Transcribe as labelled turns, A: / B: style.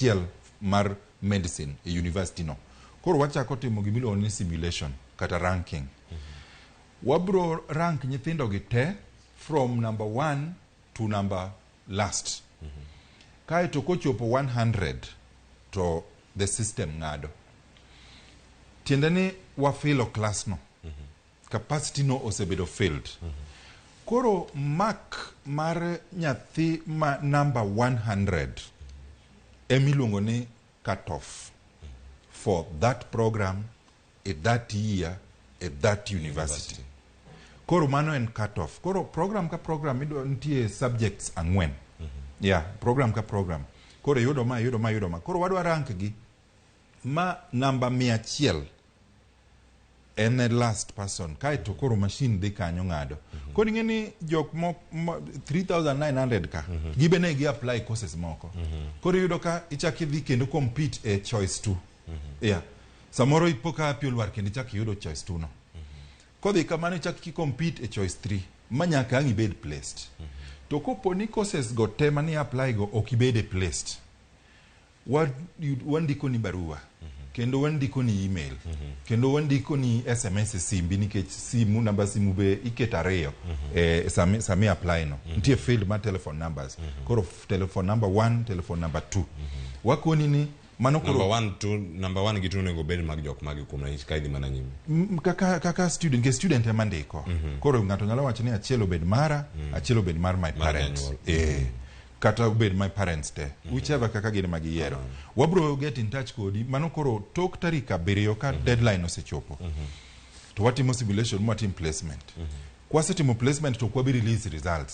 A: tiel mar medicine e university no. Koro wachako timo gimilo ni simulation kata ranking. Wabro rank nyithindo gi te from number 1 to number last. Kai to kochopo 100 to the system ngado. Tiendeni wafilo class no. Capacity no osebedo filled. Koro mark mar nyathi ma number 100 emiluongo ni cut off for that program at that year at that university. Koro mano en cut off. Koro program ka program nitie subjects ang'wen. Yeah, program ka program. Koro yudo ma. Koro wadwa rank gi ma number 100 en last person. Kai to koro machine dhi kanyo ngado. Koro ngeni jok mo 3900 ka. Gibene gi apply courses moko. Koro yudo ka ichaki dhi kendo compete e choice 2. Yeah. Samoro ipoka apiol war kendo ichaki yudo choice 2 no. Kodhi kamano ichaki compete e choice 3. Manyaka angi bed placed. To kopo ni courses go te mani apply go okibede placed. Wandiko ni barua. Kendo wandiko ni email. Kendo wandiko ni SMS simbi nikech simu namba simu be iketa reyo. Sami apply no. Ntie field ma telephone numbers. Koro telephone number 1, telephone number 2. Wakoni ni mano koro
B: number 1 gitu nego bed mag jok magi kuom na kaidi mana nyime.
A: Kaka student e mandiko. Koro ngato nyalo wacho ni achiel obed mara, achiel obed mar my parents. Kata obed my parents te. Whichever kaka gine magi yero. Wabro get in touch kodi mano koro tok tarik 7 ka deadline osechopo. To watimo simulation, watimo placement. Kwasetimo placement to kwabi release results.